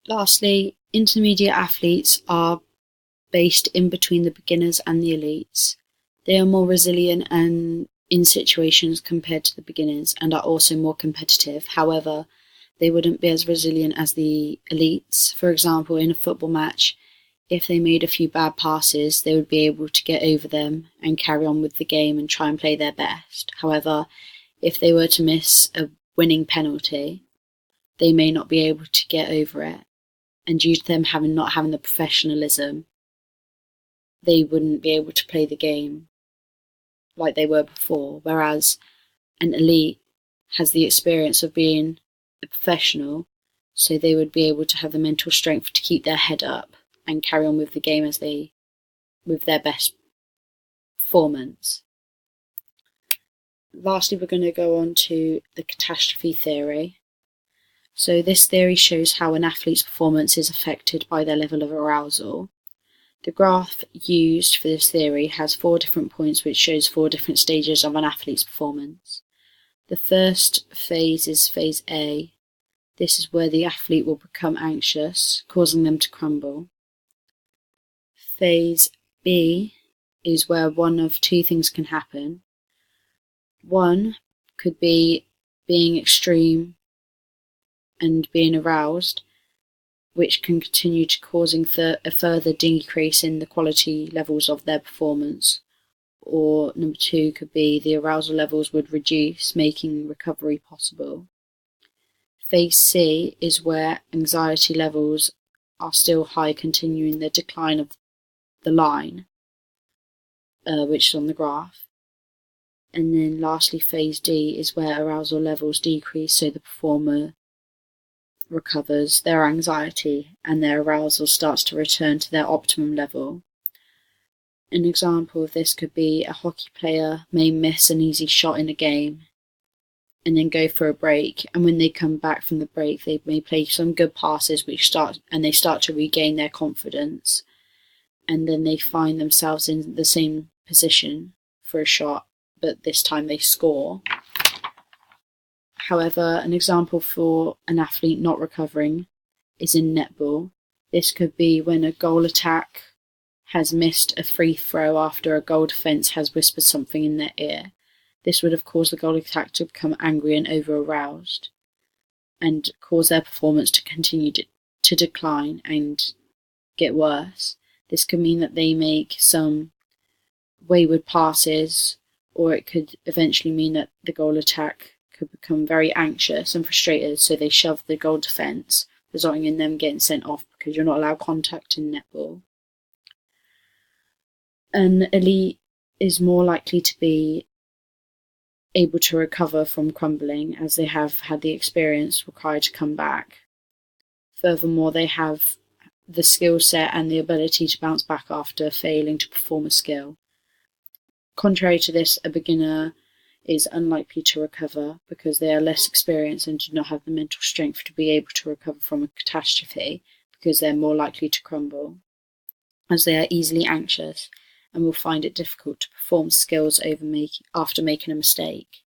Lastly, intermediate athletes are based in between the beginners and the elites. They are more resilient and in situations compared to the beginners and are also more competitive. However, they wouldn't be as resilient as the elites. For example, in a football match, if they made a few bad passes, they would be able to get over them and carry on with the game and try and play their best. However, if they were to miss a winning penalty, they may not be able to get over it. And due to them not having the professionalism, they wouldn't be able to play the game like they were before. Whereas an elite has the experience of being a professional, so they would be able to have the mental strength to keep their head up and carry on with the game with their best performance. Lastly, we're going to go on to the catastrophe theory. So this theory shows how an athlete's performance is affected by their level of arousal. The graph used for this theory has 4 different points, which shows 4 different stages of an athlete's performance. The first phase is phase A. This is where the athlete will become anxious, causing them to crumble. Phase B is where one of 2 things can happen. One could be being extreme and being aroused, which can continue to causing a further decrease in the quality levels of their performance. Or number 2 could be the arousal levels would reduce, making recovery possible. Phase C is where anxiety levels are still high, continuing the decline of the line, which is on the graph. And then lastly, phase D is where arousal levels decrease, so the performer recovers their anxiety and their arousal starts to return to their optimum level. An example of this could be a hockey player may miss an easy shot in a game and then go for a break, and when they come back from the break they may play some good passes and they start to regain their confidence, and then they find themselves in the same position for a shot, but this time they score. However, an example for an athlete not recovering is in netball. This could be when a goal attack has missed a free throw after a goal defence has whispered something in their ear. This would have caused the goal attack to become angry and over-aroused and cause their performance to continue to decline and get worse. This could mean that they make some wayward passes, or it could eventually mean that the goal attack could become very anxious and frustrated, so they shove the goal defence, resulting in them getting sent off because you're not allowed contact in netball. An elite is more likely to be able to recover from crumbling, as they have had the experience required to come back. Furthermore, they have the skill set and the ability to bounce back after failing to perform a skill. Contrary to this, a beginner is unlikely to recover because they are less experienced and do not have the mental strength to be able to recover from a catastrophe, because they're more likely to crumble, as they are easily anxious and will find it difficult to perform skills after making a mistake.